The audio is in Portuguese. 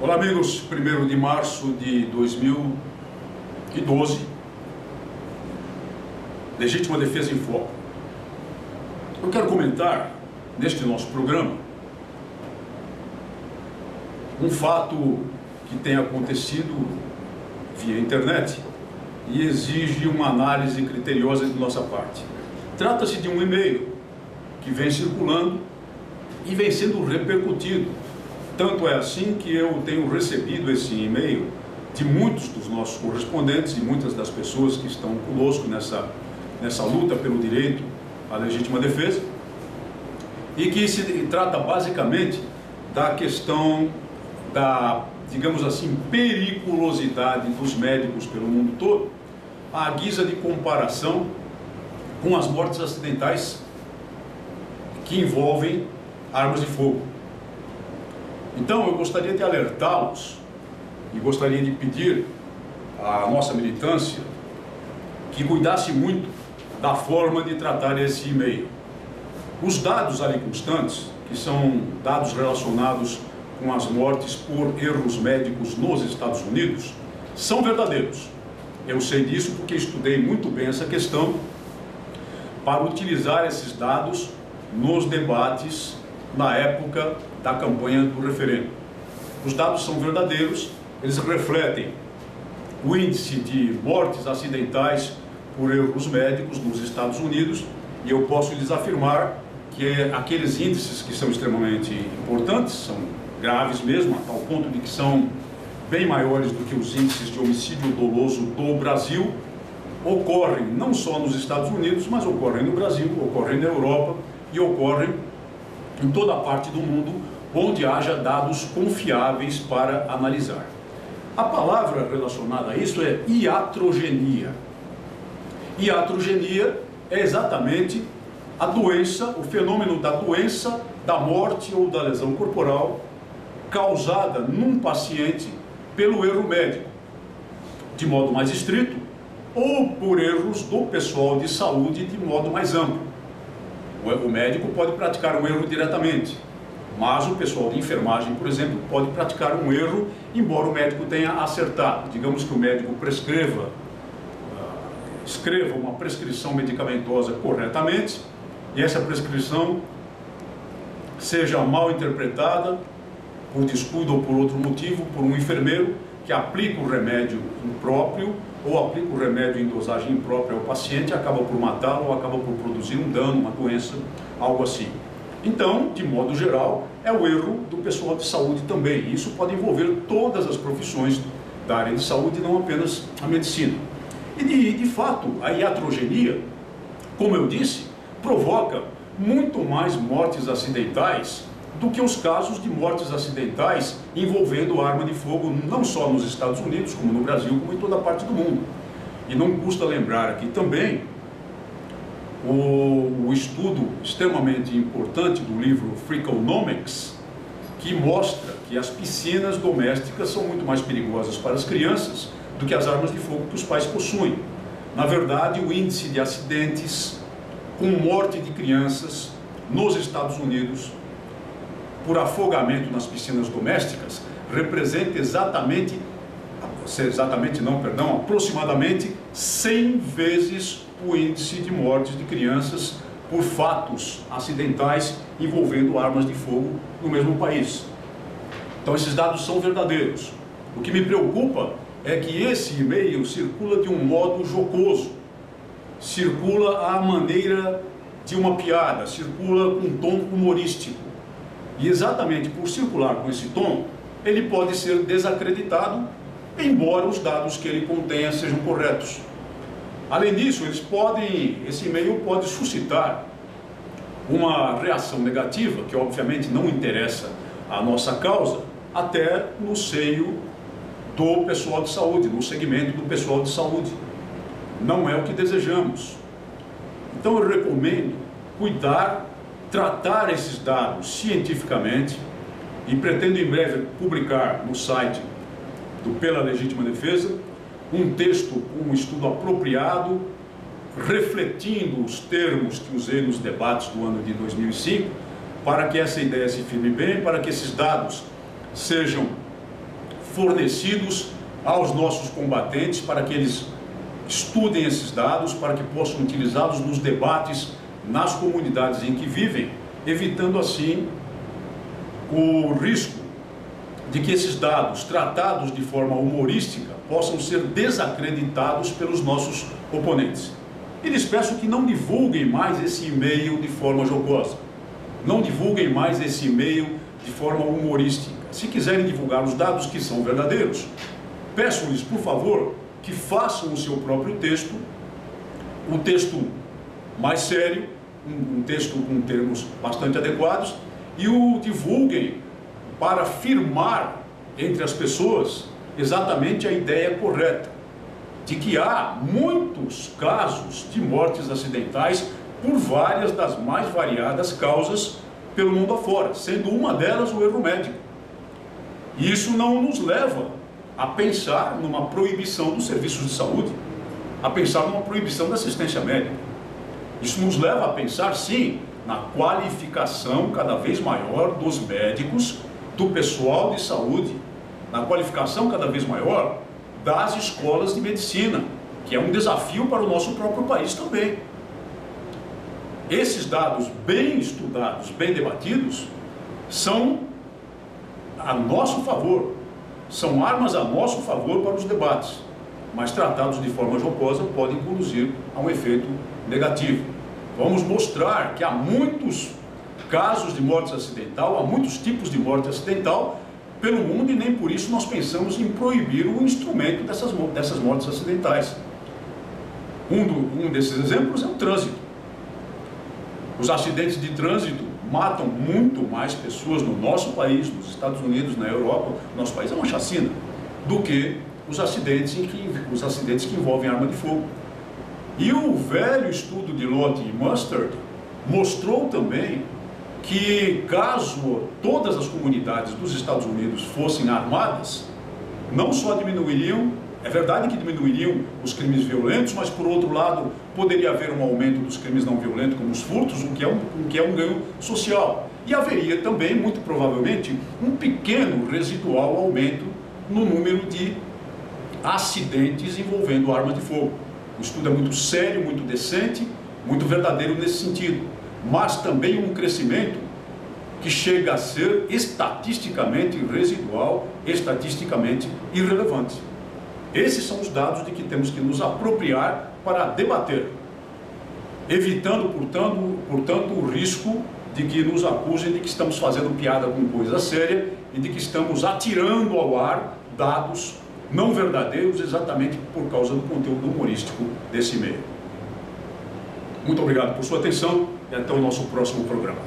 Olá amigos, 1º de março de 2012, Legítima Defesa em Foco. Eu quero comentar, neste nosso programa, um fato que tem acontecido via internet e exige uma análise criteriosa de nossa parte. Trata-se de um e-mail que vem circulando e vem sendo repercutido. Tanto é assim que eu tenho recebido esse e-mail de muitos dos nossos correspondentes e muitas das pessoas que estão conosco nessa luta pelo direito à legítima defesa, e que se trata basicamente da questão da, digamos assim, periculosidade dos médicos pelo mundo todo, à guisa de comparação com as mortes acidentais que envolvem armas de fogo. Então eu gostaria de alertá-los e gostaria de pedir à nossa militância que cuidasse muito da forma de tratar esse e-mail. Os dados ali constantes, que são dados relacionados com as mortes por erros médicos nos Estados Unidos, são verdadeiros. Eu sei disso porque estudei muito bem essa questão para utilizar esses dados nos debates na época da campanha do referendo. Os dados são verdadeiros, eles refletem o índice de mortes acidentais por erros médicos nos Estados Unidos, e eu posso lhes afirmar que aqueles índices que são extremamente importantes, são graves mesmo, a tal ponto de que são bem maiores do que os índices de homicídio doloso do Brasil, ocorrem não só nos Estados Unidos, mas ocorrem no Brasil, ocorrem na Europa e ocorrem em toda a parte do mundo onde haja dados confiáveis para analisar. A palavra relacionada a isso é iatrogenia. Iatrogenia é exatamente a doença, o fenômeno da doença, da morte ou da lesão corporal causada num paciente pelo erro médico, de modo mais estrito, ou por erros do pessoal de saúde de modo mais amplo. O médico pode praticar um erro diretamente, mas o pessoal de enfermagem, por exemplo, pode praticar um erro, embora o médico tenha acertado. Digamos que o médico escreva uma prescrição medicamentosa corretamente, e essa prescrição seja mal interpretada por descuido ou por outro motivo, por um enfermeiro que aplica o remédio impróprio ou aplica o remédio em dosagem imprópria ao paciente, acaba por matá-lo ou acaba por produzir um dano, uma doença, algo assim. Então, de modo geral, é o erro do pessoal de saúde também. Isso pode envolver todas as profissões da área de saúde, não apenas a medicina. E de fato, a iatrogenia, como eu disse, provoca muito mais mortes acidentais do que os casos de mortes acidentais envolvendo arma de fogo, não só nos Estados Unidos, como no Brasil, como em toda parte do mundo. E não custa lembrar aqui também o estudo extremamente importante do livro Freakonomics, que mostra que as piscinas domésticas são muito mais perigosas para as crianças do que as armas de fogo que os pais possuem. Na verdade, o índice de acidentes com morte de crianças nos Estados Unidos por afogamento nas piscinas domésticas representa aproximadamente 100 vezes o índice de mortes de crianças por fatos acidentais envolvendo armas de fogo no mesmo país. Então esses dados são verdadeiros. O que me preocupa é que esse e-mail circula de um modo jocoso, circula à maneira de uma piada, circula com um tom humorístico. E exatamente por circular com esse tom, ele pode ser desacreditado, embora os dados que ele contenha sejam corretos. Além disso, esse e-mail pode suscitar uma reação negativa, que obviamente não interessa à nossa causa, até no seio do pessoal de saúde, no segmento do pessoal de saúde. Não é o que desejamos. Então eu recomendo tratar esses dados cientificamente, e pretendo em breve publicar no site do Pela Legítima Defesa um texto, um estudo apropriado, refletindo os termos que usei nos debates do ano de 2005, para que essa ideia se firme bem, para que esses dados sejam fornecidos aos nossos combatentes, para que eles estudem esses dados, para que possam utilizá-los nos debates nas comunidades em que vivem, evitando assim o risco de que esses dados, tratados de forma humorística, possam ser desacreditados pelos nossos oponentes. E lhes peço que não divulguem mais esse e-mail de forma jocosa, não divulguem mais esse e-mail de forma humorística. Se quiserem divulgar os dados que são verdadeiros, peço-lhes, por favor, que façam o seu próprio texto, um texto mais sério, um texto com termos bastante adequados, e o divulguem para afirmar entre as pessoas exatamente a ideia correta, de que há muitos casos de mortes acidentais por várias das mais variadas causas pelo mundo afora, sendo uma delas o erro médico. E isso não nos leva a pensar numa proibição dos serviços de saúde, a pensar numa proibição da assistência médica. Isso nos leva a pensar, sim, na qualificação cada vez maior dos médicos, do pessoal de saúde, na qualificação cada vez maior das escolas de medicina, que é um desafio para o nosso próprio país também. Esses dados bem estudados, bem debatidos, são a nosso favor, são armas a nosso favor para os debates, mas tratados de forma jocosa podem conduzir a um efeito negativo. Vamos mostrar que há muitos casos de morte acidental, há muitos tipos de morte acidental pelo mundo, e nem por isso nós pensamos em proibir o instrumento dessas mortes acidentais. Um desses exemplos é o trânsito. Os acidentes de trânsito matam muito mais pessoas no nosso país, nos Estados Unidos, na Europa, no nosso país é uma chacina, do que os acidentes que envolvem arma de fogo. E o velho estudo de Lott e Mustard mostrou também que, caso todas as comunidades dos Estados Unidos fossem armadas, não só diminuiriam, é verdade que diminuiriam os crimes violentos, mas por outro lado poderia haver um aumento dos crimes não violentos, como os furtos, o que é um ganho social. E haveria também, muito provavelmente, um pequeno residual aumento no número de acidentes envolvendo arma de fogo. O estudo é muito sério, muito decente, muito verdadeiro nesse sentido, mas também um crescimento que chega a ser estatisticamente residual, estatisticamente irrelevante. Esses são os dados de que temos que nos apropriar para debater, evitando, portanto, o risco de que nos acusem de que estamos fazendo piada com coisa séria e de que estamos atirando ao ar dados não verdadeiros exatamente por causa do conteúdo humorístico desse e-mail. Muito obrigado por sua atenção e até o nosso próximo programa.